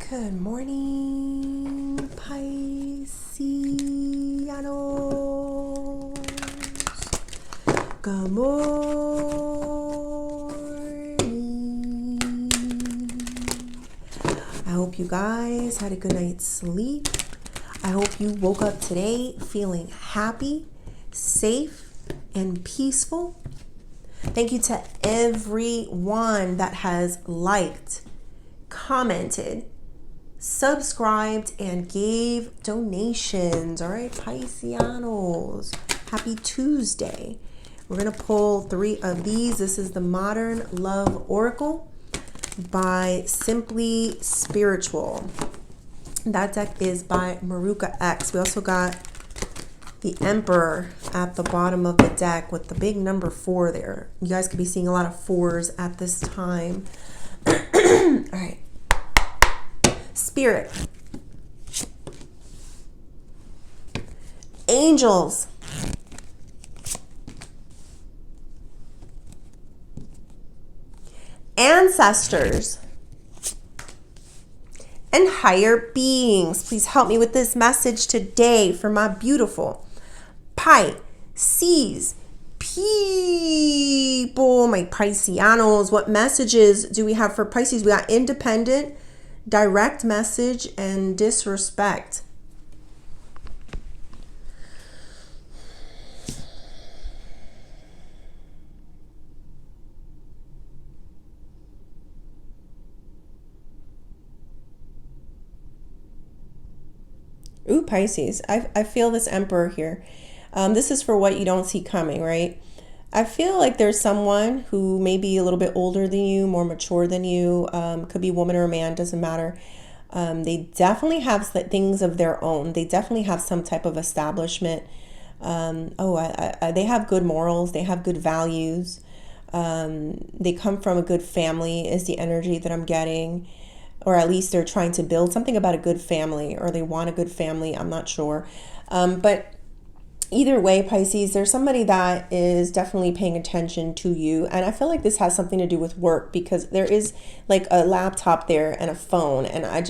Good morning, Pisceanos. Good morning. I hope you guys had a good night's sleep. I hope you woke up today feeling happy, safe, and peaceful. Thank you to everyone that has liked, commented, subscribed, and gave donations. All right, Pisceanos, happy Tuesday. We're going to pull 3 of these. This is the Modern Love Oracle by Simply Spiritual. That deck is by Maruka X. We also got the Emperor at the bottom of the deck with the big number 4 there. You guys could be seeing a lot of 4s at this time. All right. Spirit. Angels. Ancestors. And higher beings. Please help me with this message today for my beautiful Pisces people, my Pisceanos. What messages do we have for Pisces? We got independent, direct message, and disrespect. Ooh, Pisces. I feel this Emperor here. This is for what you don't see coming, right? I feel like there's someone who may be a little bit older than you, more mature than you, could be a woman or a man, doesn't matter. They definitely have things of their own. They definitely have some type of establishment. They have good morals. They have good values. They come from a good family is the energy that I'm getting. Or at least they're trying to build something about a good family, or they want a good family. I'm not sure. But either way, Pisces, there's somebody that is definitely paying attention to you. And I feel like this has something to do with work, because there is like a laptop there and a phone. And I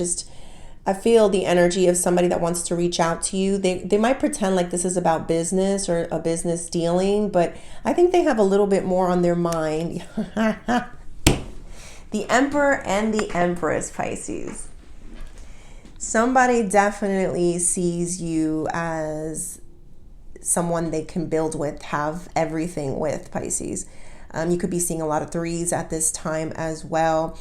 feel the energy of somebody that wants to reach out to you. They might pretend like this is about business or a business dealing, but I think they have a little bit more on their mind. The Emperor and the Empress, Pisces. Somebody definitely sees you as someone they can build with, have everything with, Pisces. You could be seeing a lot of 3s at this time as well.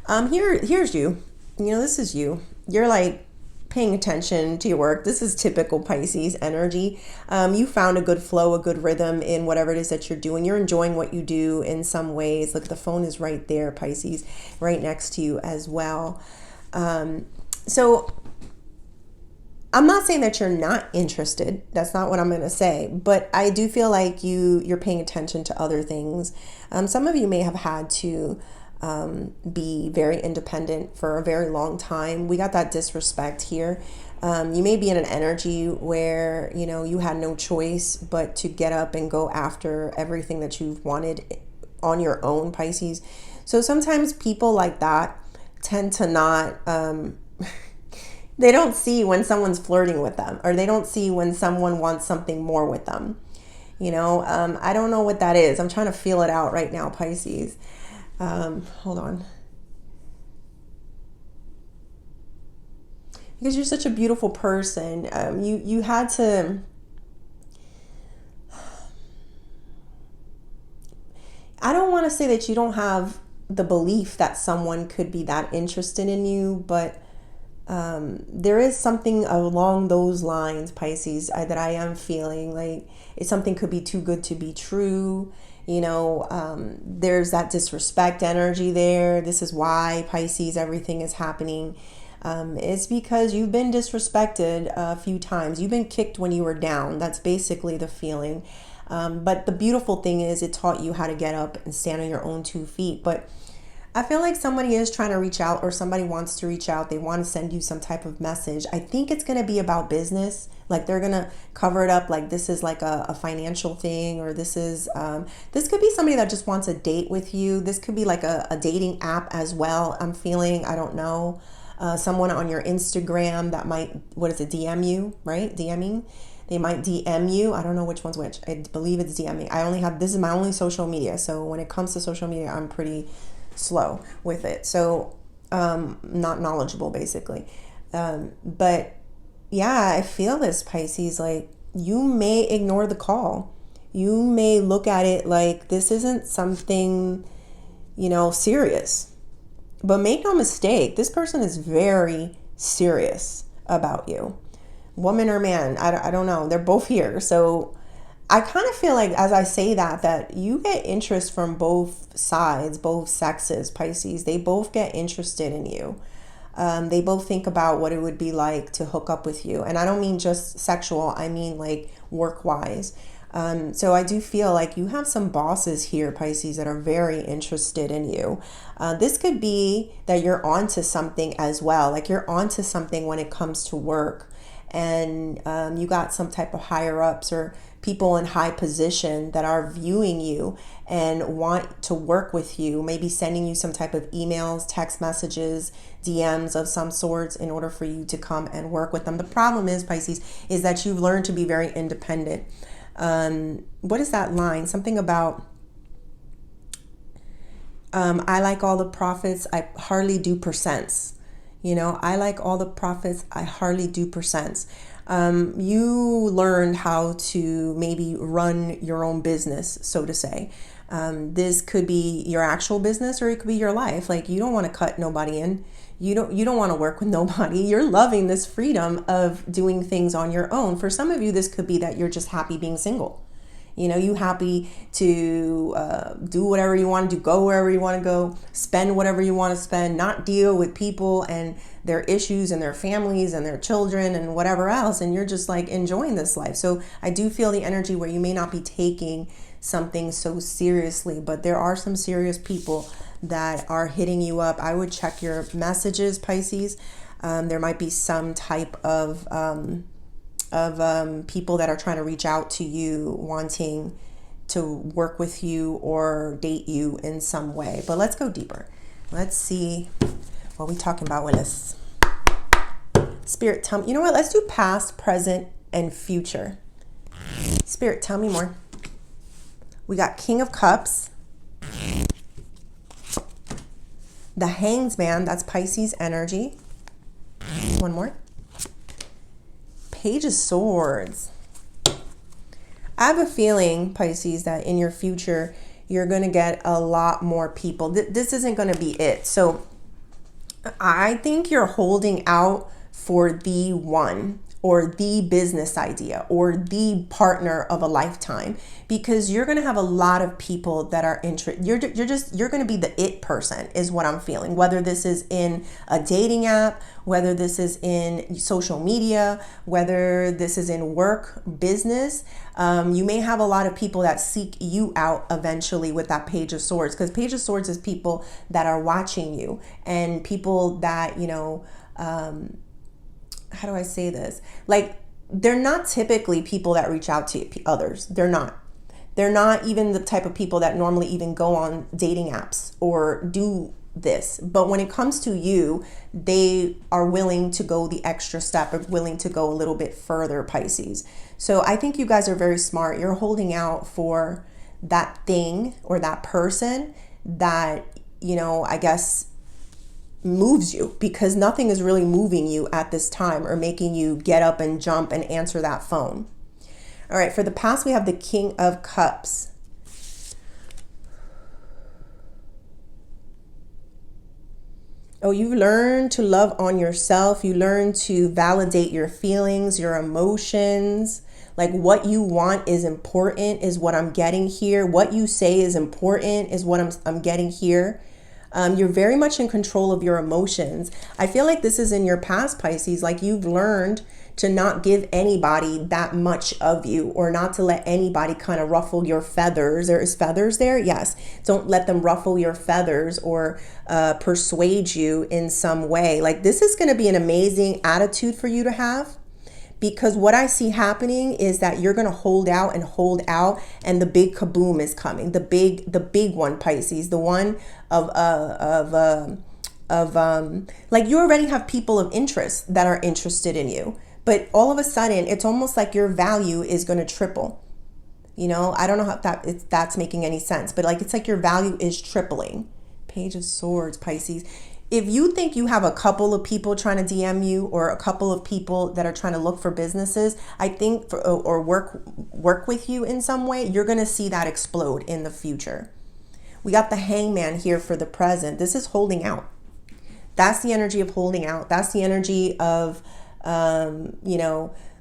Here's you. This is you. You're like paying attention to your work. This is typical Pisces energy. You found a good flow, a good rhythm in whatever it is that you're doing. You're enjoying what you do in some ways. Look, the phone is right there, Pisces, right next to you as well. So I'm not saying that you're not interested. That's not what I'm going to say. But I do feel like you're paying attention to other things. Some of you may have had to be very independent for a very long time. We got that disrespect here. You may be in an energy where, you had no choice but to get up and go after everything that you've wanted on your own, Pisces. So sometimes people like that tend to not, they don't see when someone's flirting with them, or they don't see when someone wants something more with them. I don't know what that is. I'm trying to feel it out right now, Pisces. Hold on. Because you're such a beautiful person. You had to, I don't want to say that you don't have the belief that someone could be that interested in you, but there is something along those lines, Pisces, that I am feeling like something could be too good to be true. There's that disrespect energy there. This is why, Pisces, everything is happening. It's because you've been disrespected a few times. You've been kicked when you were down. That's basically the feeling. But the beautiful thing is it taught you how to get up and stand on your own 2 feet. But I feel like somebody is trying to reach out, or somebody wants to reach out. They want to send you some type of message. I think it's going to be about business. Like they're gonna cover it up like this is like a financial thing, or this is this could be somebody that just wants a date with you. This could be like a dating app as well. I'm feeling, I don't know, someone on your Instagram that might, what is it, DM you, right? DMing. They might DM you. I don't know which one's which. I believe it's DMing. This is my only social media. So when it comes to social media, I'm pretty slow with it. So not knowledgeable basically. But yeah, I feel this, Pisces, like you may ignore the call. You may look at it like this isn't something, serious. But make no mistake, this person is very serious about you. Woman or man, I don't know. They're both here. So I kind of feel like as I say that you get interest from both sides, both sexes, Pisces. They both get interested in you. They both think about what it would be like to hook up with you. And I don't mean just sexual. I mean like work-wise. So I do feel like you have some bosses here, Pisces, that are very interested in you. This could be that you're onto something as well. Like you're onto something when it comes to work. And you got some type of higher ups or people in high position that are viewing you and want to work with you, maybe sending you some type of emails, text messages, DMs of some sorts in order for you to come and work with them. The problem is, Pisces, is that you've learned to be very independent. What is that line? Something about I like all the profits, I hardly do percents. I like all the profits, I hardly do percents. You learned how to maybe run your own business, so to say. This could be your actual business, or it could be your life. Like you don't want to cut nobody in. You don't want to work with nobody. You're loving this freedom of doing things on your own. For some of you, this could be that you're just happy being single. You happy to do whatever you want to do, go wherever you want to go, spend whatever you want to spend, not deal with people and their issues and their families and their children and whatever else. And you're just like enjoying this life. So I do feel the energy where you may not be taking something so seriously, but there are some serious people that are hitting you up. I would check your messages, Pisces. There might be some type of people that are trying to reach out to you, wanting to work with you or date you in some way. But let's go deeper. Let's see what we're talking about with this. Spirit, tell me, you know what? Let's do past, present, and future. Spirit, tell me more. We got King of Cups. The Hanged Man, that's Pisces energy. One more. Page of Swords. I have a feeling, Pisces, that in your future, you're going to get a lot more people. This isn't going to be it. So I think you're holding out for the one, or the business idea, or the partner of a lifetime, because you're going to have a lot of people that are interested. You're going to be the it person is what I'm feeling, whether this is in a dating app, whether this is in social media, whether this is in work, business. You may have a lot of people that seek you out eventually with that Page of Swords, because Page of Swords is people that are watching you and people that, how do I say this? Like, they're not typically people that reach out to others. They're not. They're not even the type of people that normally even go on dating apps or do this. But when it comes to you, they are willing to go the extra step, or willing to go a little bit further, Pisces. So I think you guys are very smart. You're holding out for that thing or that person that, I guess moves you, because nothing is really moving you at this time or making you get up and jump and answer that phone. All right, for the past, we have the King of Cups. Oh, you learn to love on yourself. You learn to validate your feelings, your emotions. Like, what you want is important, is what I'm getting here. What you say is important is what I'm getting here. You're very much in control of your emotions. I feel like this is in your past, Pisces. Like, you've learned to not give anybody that much of you, or not to let anybody kind of ruffle your feathers. There is feathers there. Yes. Don't let them ruffle your feathers or persuade you in some way. Like, this is going to be an amazing attitude for you to have, because what I see happening is that you're going to hold out and hold out, and the big kaboom is coming. The big one, Pisces, the one like you already have people of interest that are interested in you, but all of a sudden it's almost like your value is going to triple. I don't know how that's making any sense, but like it's like your value is tripling. Page of Swords, Pisces. If you think you have a couple of people trying to DM you, or a couple of people that are trying to look for businesses, I think or work with you in some way, you're going to see that explode in the future. We got the Hangman here for the present. This is holding out. That's the energy of holding out. That's the energy of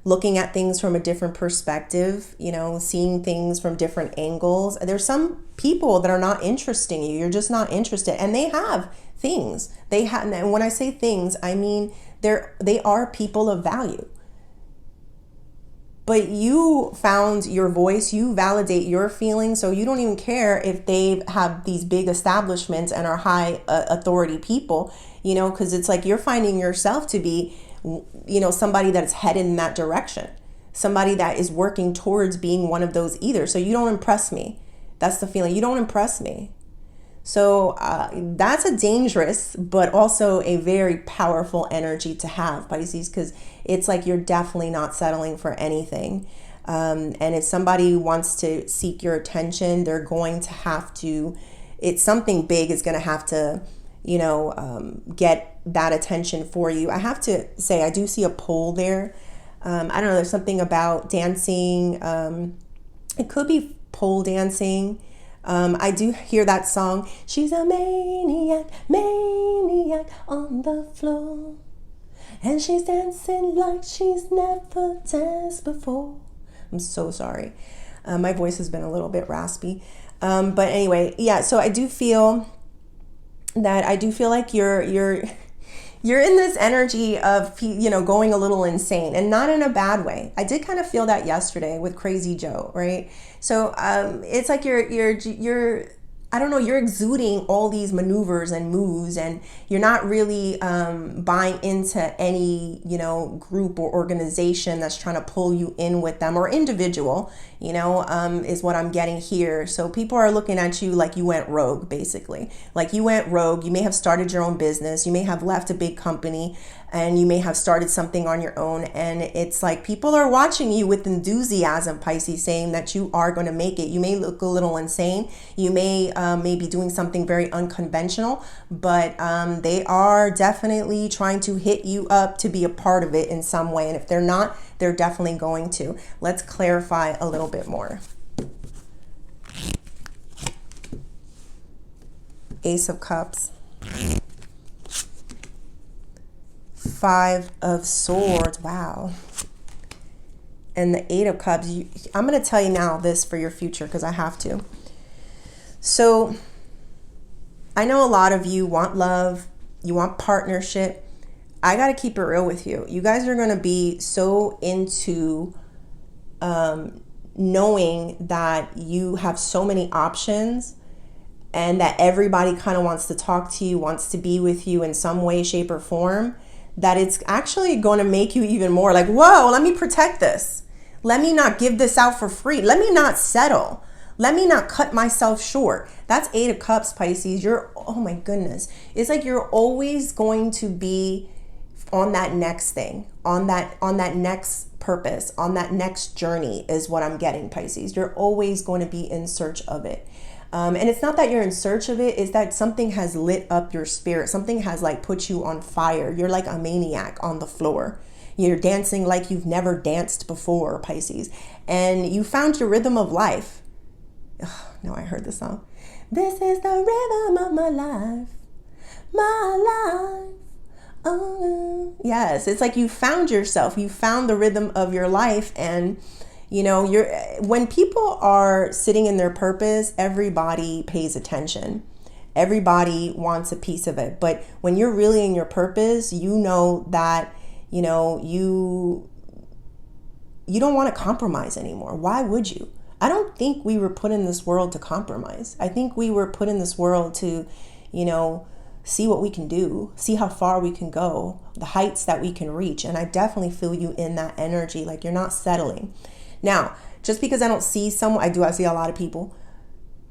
looking at things from a different perspective, seeing things from different angles. There's some people that are not interesting you. You're just not interested. And they have things. And when I say things, I mean they are people of value. But you found your voice, you validate your feelings, so you don't even care if they have these big establishments and are high authority people, because it's like you're finding yourself to be somebody that's headed in that direction, somebody that is working towards being one of those either. So you don't impress me. That's the feeling. You don't impress me. So that's a dangerous, but also a very powerful energy to have, Pisces, because it's like you're definitely not settling for anything. And if somebody wants to seek your attention, they're going to have to, it's something big is going to have to, get that attention for you. I have to say, I do see a pole there. I don't know, there's something about dancing. It could be pole dancing. I do hear that song. She's a maniac on the floor. And she's dancing like she's never danced before. I'm so sorry. My voice has been a little bit raspy. But anyway, yeah, so I do feel like you're in this energy of, going a little insane, and not in a bad way. I did kind of feel that yesterday with Crazy Joe, right? So it's like you're I don't know, you're exuding all these maneuvers and moves, and you're not really buying into any, group or organization that's trying to pull you in with them, or individual, is what I'm getting here. So people are looking at you like you went rogue, basically. Like you went rogue. You may have started your own business. You may have left a big company, and you may have started something on your own. And it's like people are watching you with enthusiasm, Pisces, saying that you are going to make it. You may look a little insane. You may be doing something very unconventional, but they are definitely trying to hit you up to be a part of it in some way. And if they're not, they're definitely going to. Let's clarify a little bit more. Ace of Cups. Five of Swords. Wow. And the Eight of Cups. I'm going to tell you now this for your future, because I have to. So I know a lot of you want love, you want partnership. I got to keep it real with you. You guys are going to be so into knowing that you have so many options, and that everybody kind of wants to talk to you, wants to be with you in some way, shape, or form, that it's actually going to make you even more like, whoa, let me protect this. Let me not give this out for free. Let me not settle. Let me not cut myself short. That's Eight of Cups, Pisces. Oh my goodness. It's like you're always going to be on that next thing, on that next purpose, on that next journey is what I'm getting, Pisces. You're always going to be in search of it. And it's not that you're in search of it, it's that something has lit up your spirit. Something has like put you on fire. You're like a maniac on the floor. You're dancing like you've never danced before, Pisces. And you found your rhythm of life. Oh, no, I heard the song. This is the rhythm of my life. My life. Oh, yes. It's like you found yourself. You found the rhythm of your life. And when people are sitting in their purpose, everybody pays attention. Everybody wants a piece of it. But when you're really in your purpose, you know that, you don't want to compromise anymore. Why would you? I don't think we were put in this world to compromise. I think we were put in this world to, see what we can do, see how far we can go, the heights that we can reach. And I definitely feel you in that energy, like you're not settling. Now, just because I don't see someone, I see a lot of people,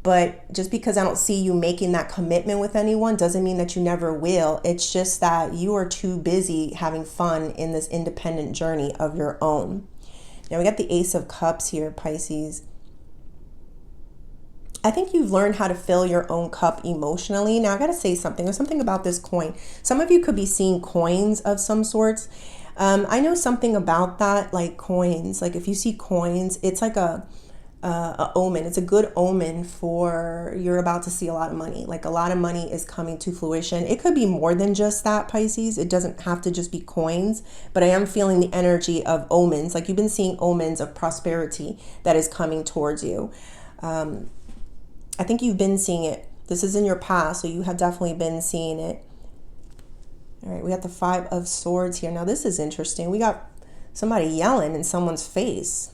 but just because I don't see you making that commitment with anyone doesn't mean that you never will. It's just that you are too busy having fun in this independent journey of your own. Now we got the Ace of Cups here, Pisces. I think you've learned how to fill your own cup emotionally. Now I got to say something. There's something about this coin. Some of you could be seeing coins of some sorts. I know something about that, like coins. Like if you see coins, it's like a omen. It's a good omen for you're about to see a lot of money. Like a lot of money is coming to fruition. It could be more than just that, Pisces. It doesn't have to just be coins, but I am feeling the energy of omens. Like you've been seeing omens of prosperity that is coming towards you. I think you've been seeing it. This is in your past, so you have definitely been seeing it. All right, we got the Five of Swords here. Now this is interesting. We got somebody yelling in someone's face.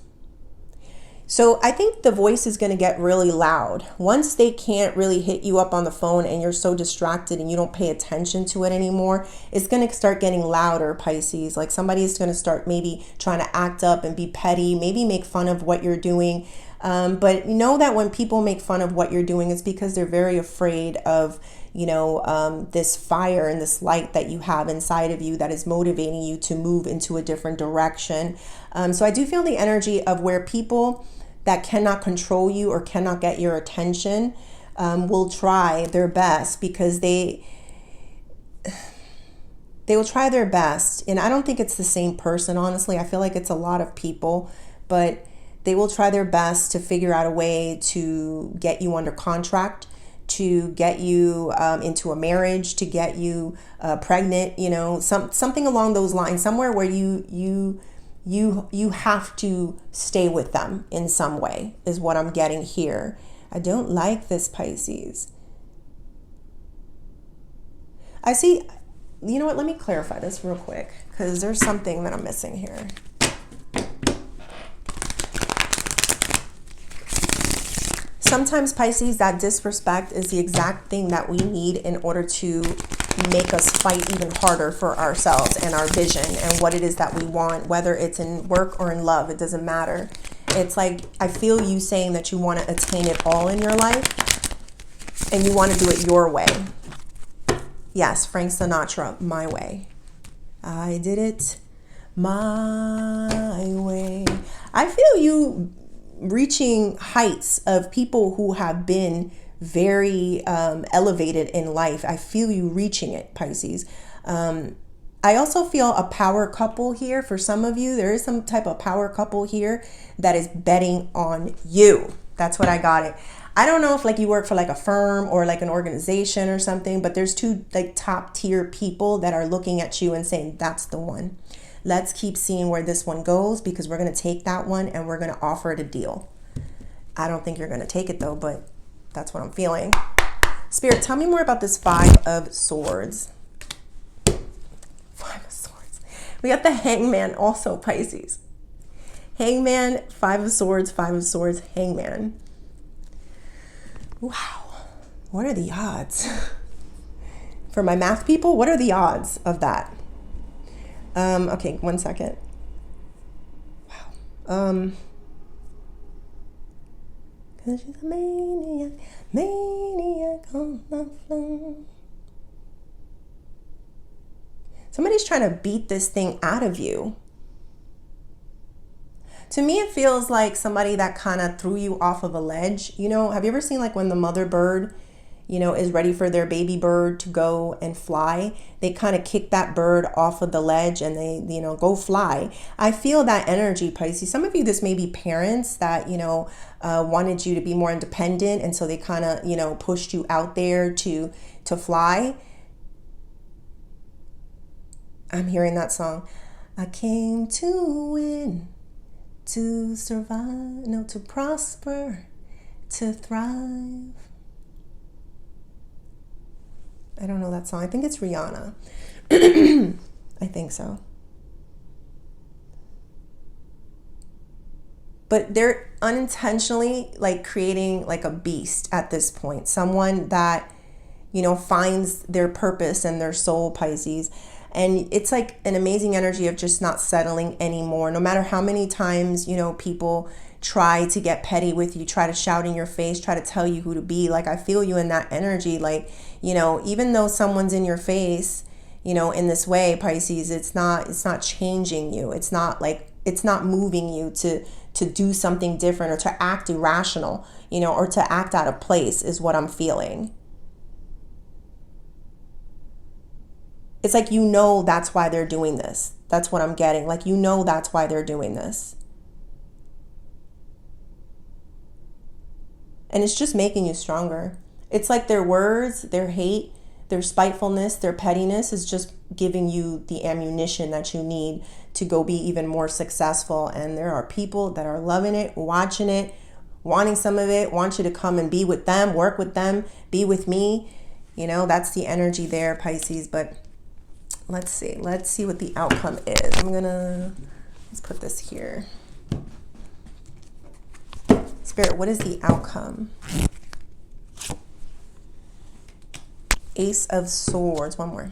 So I think the voice is going to get really loud. Once they can't really hit you up on the phone and you're so distracted and you don't pay attention to it anymore, it's going to start getting louder, Pisces. Like somebody is going to start maybe trying to act up and be petty, maybe make fun of what you're doing. But know that when people make fun of what you're doing, it's because they're very afraid of, this fire and this light that you have inside of you that is motivating you to move into a different direction. So I do feel the energy of where people that cannot control you or cannot get your attention will try their best because they will try their best. And I don't think it's the same person, honestly. I feel like it's a lot of people, but they will try their best to figure out a way to get you under contract, to get you into a marriage, to get you pregnant, something along those lines, somewhere where you have to stay with them in some way is what I'm getting here. I don't like this, Pisces. I see, you know what, let me clarify this real quick because there's something that I'm missing here. Sometimes, Pisces, that disrespect is the exact thing that we need in order to make us fight even harder for ourselves and our vision and what it is that we want, whether it's in work or in love, it doesn't matter. It's like, I feel you saying that you want to attain it all in your life and you want to do it your way. Yes, Frank Sinatra, my way. I did it my way. I feel you reaching heights of people who have been very elevated in life. I feel you reaching it, Pisces. I also feel a power couple here. For some of you, there is some type of power couple here that is betting on you. That's what I got it. I don't know if like you work for like a firm or like an organization or something, but there's two like top tier people that are looking at you and saying, that's the one. Let's keep seeing where this one goes because we're going to take that one and we're going to offer it a deal. I don't think you're going to take it though, but that's what I'm feeling. Spirit, tell me more about this Five of Swords. Five of Swords. We got the Hangman also, Pisces. Hangman, Five of Swords, Hangman. Wow. What are the odds? For my math people, what are the odds of that? Okay, 1 second. Wow. Cause she's a maniac on the floor. Somebody's trying to beat this thing out of you. To me, it feels like somebody that kind of threw you off of a ledge. Have you ever seen like when the mother bird, is ready for their baby bird to go and fly? They kind of kick that bird off of the ledge and they, go fly. I feel that energy, Pisces. Some of you, this may be parents that, wanted you to be more independent. And so they kind of, pushed you out there to fly. I'm hearing that song. I came to win, to survive, to prosper, to thrive. I don't know that song. I think it's Rihanna. I think so. But they're unintentionally like creating like a beast at this point. Someone that finds their purpose and their soul, Pisces. And it's like an amazing energy of just not settling anymore. No matter how many times, people try to get petty with you, try to shout in your face, try to tell you who to be. Like, I feel you in that energy. Like, even though someone's in your face, in this way, Pisces, it's not changing you. It's not moving you to do something different or to act irrational, or to act out of place is what I'm feeling. It's like, that's why they're doing this. That's what I'm getting. Like, that's why they're doing this. And it's just making you stronger. It's like their words, their hate, their spitefulness, their pettiness is just giving you the ammunition that you need to go be even more successful. And there are people that are loving it, watching it, wanting some of it, want you to come and be with them, work with them, be with me. That's the energy there, Pisces. But let's see what the outcome is. Let's put this here. Spirit, what is the outcome? Ace of Swords, one more.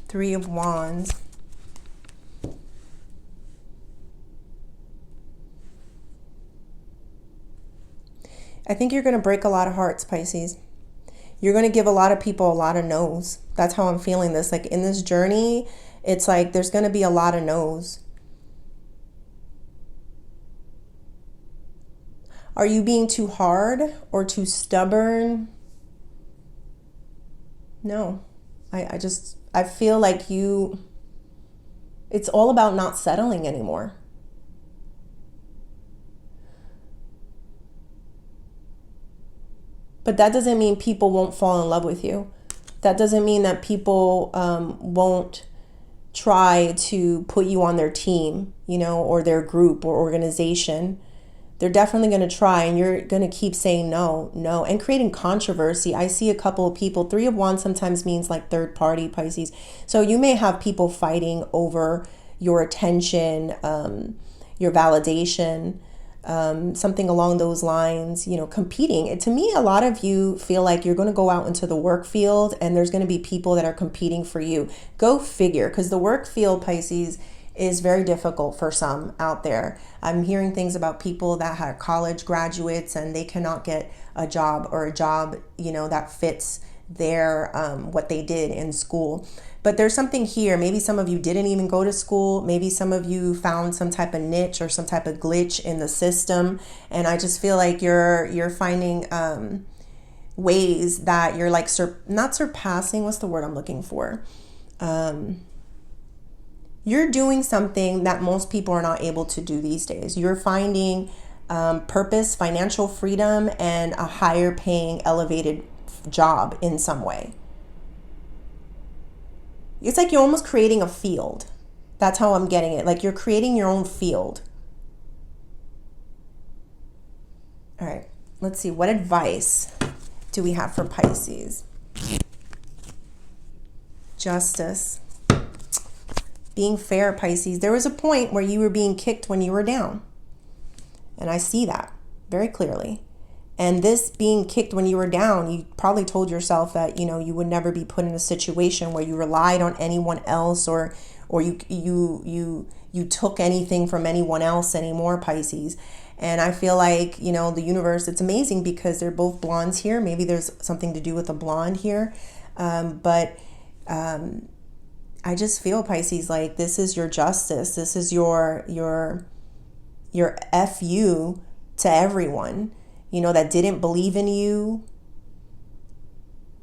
3 of Wands. I think you're going to break a lot of hearts, Pisces. You're going to give a lot of people a lot of no's. That's how I'm feeling this. Like, in this journey, it's like there's going to be a lot of no's. Are you being too hard or too stubborn? No. I feel like it's all about not settling anymore. But that doesn't mean people won't fall in love with you. That doesn't mean that people won't try to put you on their team, or their group or organization. They're definitely going to try, and you're going to keep saying no, and creating controversy. I see a couple of people. 3 of Wands sometimes means like third party, Pisces. So you may have people fighting over your attention, your validation, something along those lines, competing. To me, a lot of you feel like you're going to go out into the work field and there's going to be people that are competing for you. Go figure, because the work field, Pisces, is very difficult for some out there. I'm hearing things about people that are college graduates and they cannot get a job, or a job, that fits their what they did in school. But there's something here. Maybe some of you didn't even go to school. Maybe some of you found some type of niche or some type of glitch in the system. And I just feel like you're finding ways that you're like not surpassing. What's the word I'm looking for? You're doing something that most people are not able to do these days. You're finding purpose, financial freedom, and a higher paying, elevated job in some way. It's like you're almost creating a field. That's how I'm getting it. Like, you're creating your own field. All right, let's see. What advice do we have for Pisces? Justice. Being fair, Pisces. There was a point where you were being kicked when you were down. And I see that very clearly. And this being kicked when you were down, you probably told yourself that, you would never be put in a situation where you relied on anyone else or you took anything from anyone else anymore, Pisces. And I feel like, the universe, it's amazing because they're both blondes here. Maybe there's something to do with a blonde here. But I just feel, Pisces, like this is your justice. This is your FU to everyone, that didn't believe in you,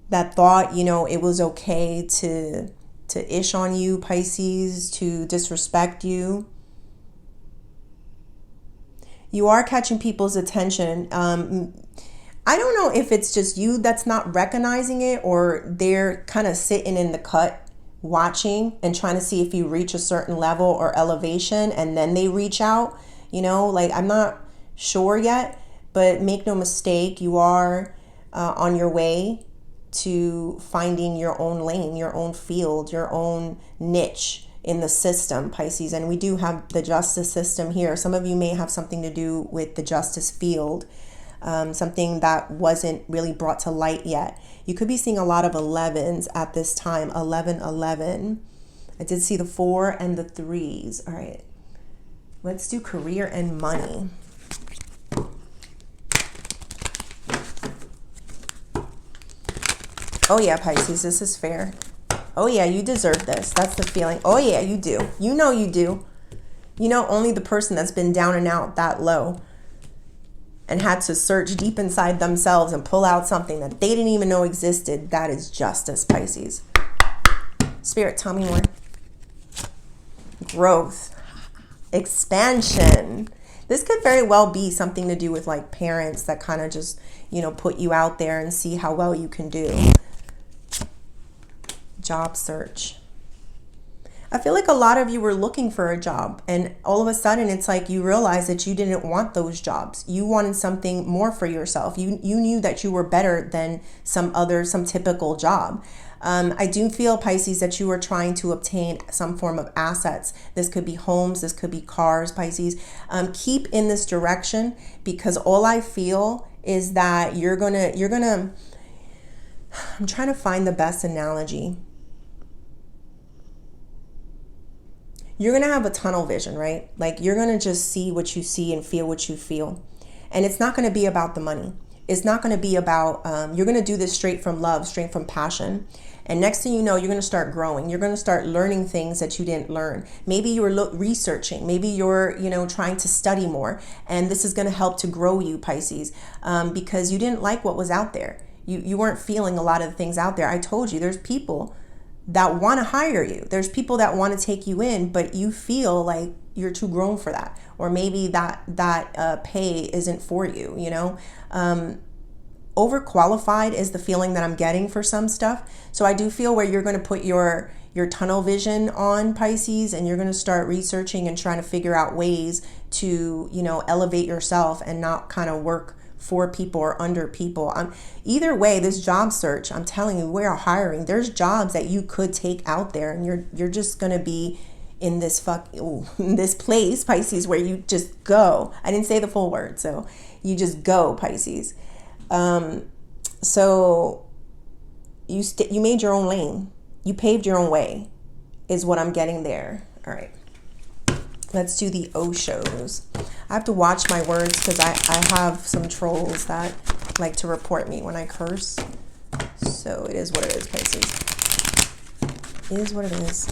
that thought, it was okay to ish on you, Pisces, to disrespect you. You are catching people's attention. I don't know if it's just you that's not recognizing it, or they're kind of sitting in the cut watching and trying to see if you reach a certain level or elevation, and then they reach out, I'm not sure yet, but make no mistake, you are on your way to finding your own lane, your own field, your own niche in the system, Pisces. And we do have the justice system here. Some of you may have something to do with the justice field. something that wasn't really brought to light yet. You could be seeing a lot of 11s at this time. 11, 11. I did see the 4 and the 3s. All right. Let's do career and money. Oh yeah, Pisces, this is fair. Oh yeah, you deserve this. That's the feeling. Oh yeah, you do. You know you do. You know, only the person that's been down and out that low and had to search deep inside themselves and pull out something that they didn't even know existed. That is justice, Pisces. Spirit, tell me more. Growth. Expansion. This could very well be something to do with like parents that kind of just, you know, put you out there and see how well you can do. Job search. I feel like a lot of you were looking for a job, and all of a sudden it's like you realize that you didn't want those jobs. You wanted something more for yourself. You knew that you were better than some typical job. I do feel, Pisces, that you are trying to obtain some form of assets. This could be homes, this could be cars, Pisces. Keep in this direction, because all I feel is that you're gonna, I'm trying to find the best analogy. You're going to have a tunnel vision, right? Like you're going to just see what you see and feel what you feel. And it's not going to be about the money. It's not going to be about, you're going to do this straight from love, straight from passion. And next thing you know, you're going to start growing. You're going to start learning things that you didn't learn. Maybe you were researching. Maybe you're, trying to study more. And this is going to help to grow you, Pisces, because you didn't like what was out there. You weren't feeling a lot of the things out there. I told you, there's people that want to hire you. There's people that want to take you in, but you feel like you're too grown for that. Or maybe that pay isn't for you, Overqualified is the feeling that I'm getting for some stuff. So I do feel where you're going to put your tunnel vision on, Pisces, and you're going to start researching and trying to figure out ways to, elevate yourself and not kind of work for people or under people. Either way, this job search, I'm telling you, we're hiring. There's jobs that you could take out there, and you're just gonna be in this this place, Pisces, where you just go. I didn't say the full word, so you just go, Pisces. So you made your own lane. You paved your own way, is what I'm getting there. All right. Let's do the Oshos. I have to watch my words because I have some trolls that like to report me when I curse. So it is what it is, Pisces. It is what it is.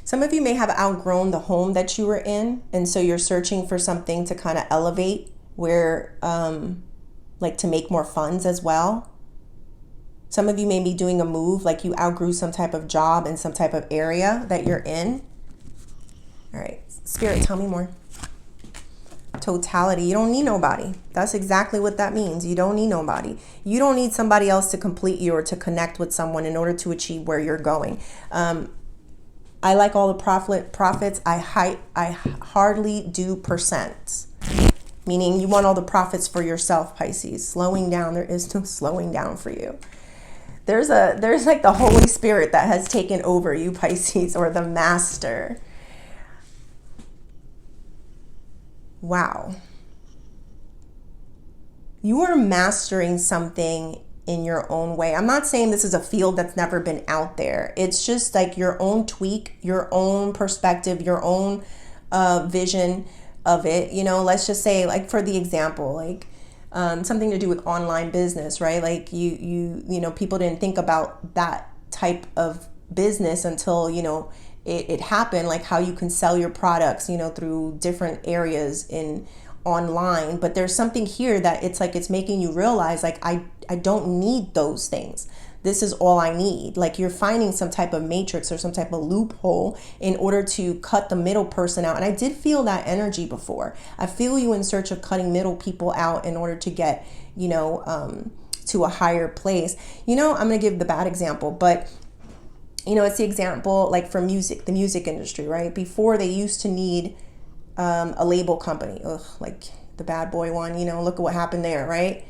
Some of you may have outgrown the home that you were in, and so you're searching for something to kind of elevate where, like to make more funds as well. Some of you may be doing a move, like you outgrew some type of job in some type of area that you're in. All right, Spirit, tell me more. Totality. You don't need nobody. That's exactly what that means. You don't need nobody. You don't need somebody else to complete you or to connect with someone in order to achieve where you're going. I like all the profits. I hardly do percents. Meaning you want all the profits for yourself, Pisces. Slowing down, there is no slowing down for you. There's like the Holy Spirit that has taken over you, Pisces, or the Master. Wow. You are mastering something in your own way. I'm not saying this is a field that's never been out there. It's just like your own tweak, your own perspective, your own vision of it. Let's just say, like, for the example, like something to do with online business, right? Like you people didn't think about that type of business until, it happened, like how you can sell your products, through different areas in online. But there's something here that it's like it's making you realize, like, I don't need those things. This is all I need. Like you're finding some type of matrix or some type of loophole in order to cut the middle person out. And I did feel that energy before. I feel you in search of cutting middle people out in order to get, to a higher place. I'm going to give the bad example, but it's the example like for music, the music industry, right? Before they used to need a label company. Like the bad boy one, look at what happened there, right?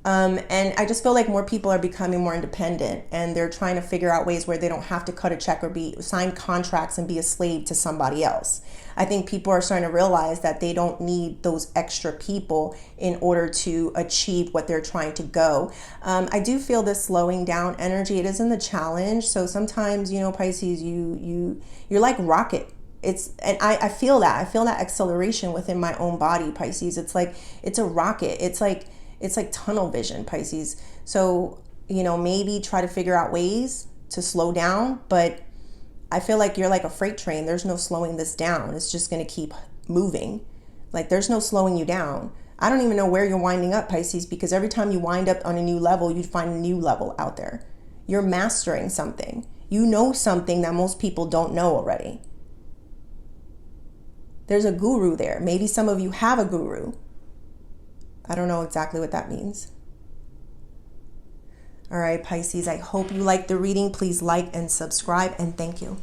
And I just feel like more people are becoming more independent, and they're trying to figure out ways where they don't have to cut a check or sign contracts and be a slave to somebody else. I think people are starting to realize that they don't need those extra people in order to achieve what they're trying to go. I do feel this slowing down energy. It is in the challenge. So sometimes, Pisces, you're like rocket. And I feel that. I feel that acceleration within my own body, Pisces. It's like, it's a rocket. It's like tunnel vision, Pisces. So, maybe try to figure out ways to slow down, but I feel like you're like a freight train. There's no slowing this down. It's just going to keep moving. Like, there's no slowing you down. I don't even know where you're winding up, Pisces, because every time you wind up on a new level, you find a new level out there. You're mastering something. You know something that most people don't know already. There's a guru there. Maybe some of you have a guru. I don't know exactly what that means. All right, Pisces, I hope you liked the reading. Please like and subscribe, and thank you.